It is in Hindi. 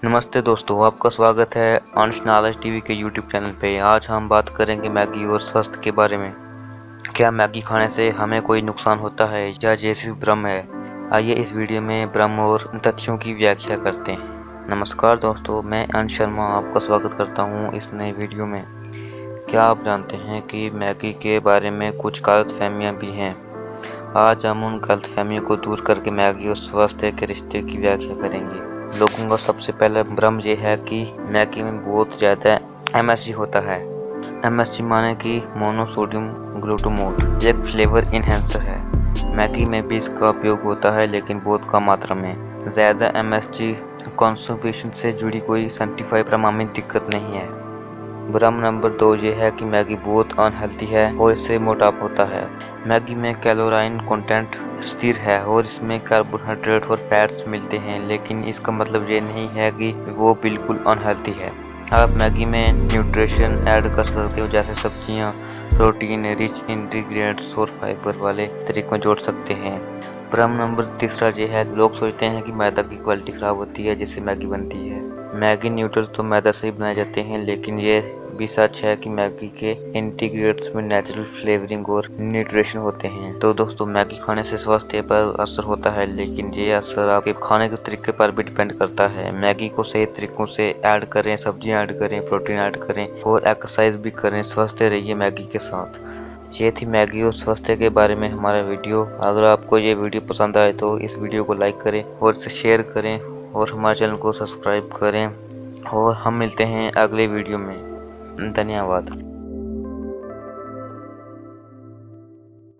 नमस्ते दोस्तों, आपका स्वागत है अंश नॉलेज टीवी के यूट्यूब चैनल पे। आज हम बात करेंगे मैगी और स्वास्थ्य के बारे में। क्या मैगी खाने से हमें कोई नुकसान होता है या ये सिर्फ भ्रम है? आइए इस वीडियो में भ्रम और तथ्यों की व्याख्या करते हैं। नमस्कार दोस्तों, मैं अंश शर्मा आपका स्वागत करता हूँ इस नए वीडियो में। क्या आप जानते हैं कि मैगी के बारे में कुछ गलतफहमियाँ भी हैं? आज हम उन गलतफहमियों को दूर करके मैगी और स्वास्थ्य के रिश्ते की व्याख्या करेंगे। लोगों का सबसे पहला भ्रम ये है कि मैगी में बहुत ज़्यादा एमएसजी होता है। एमएसजी माने कि मोनोसोडियम ग्लूटामेट, एक फ्लेवर इन्हेंसर है। मैगी में भी इसका उपयोग होता है लेकिन बहुत कम मात्रा में। ज़्यादा एमएसजी कंसम्पशन से जुड़ी कोई साइंटिफिक प्रमाणित दिक्कत नहीं है। भ्रम नंबर 2 ये है कि मैगी बहुत अनहेल्दी है और इससे मोटापा होता है। मैगी में कैलोरीन कंटेंट स्थिर है और इसमें कार्बोहाइड्रेट और फैट्स मिलते हैं, लेकिन इसका मतलब ये नहीं है कि वो बिल्कुल अनहेल्दी है। आप मैगी में न्यूट्रिशन ऐड कर सकते हो, जैसे सब्जियां, प्रोटीन रिच इंग्रेडिएंट्स और फाइबर वाले तरीकों जोड़ सकते हैं। भ्रम नंबर 3 ये है, लोग सोचते हैं कि मैदा की क्वालिटी खराब होती है जिससे मैगी बनती है। मैगी नूडल्स तो मैदा से ही बनाए जाते हैं, लेकिन ये भी सच है कि मैगी के इंग्रेडिएंट्स में नेचुरल फ्लेवरिंग और न्यूट्रिशन होते हैं। तो दोस्तों, मैगी खाने से स्वास्थ्य पर असर होता है, लेकिन ये असर आपके खाने के तरीके पर भी डिपेंड करता है। मैगी को सही तरीकों से ऐड करें, सब्जियां ऐड करें, प्रोटीन ऐड करें और एक्सरसाइज भी करें। स्वस्थ रहिए मैगी के साथ। ये थी मैगी और स्वास्थ्य के बारे में हमारा वीडियो। अगर आपको ये वीडियो पसंद आए तो इस वीडियो को लाइक करें और इसे शेयर करें और हमारे चैनल को सब्सक्राइब करें, और हम मिलते हैं अगले वीडियो में। धन्यवाद।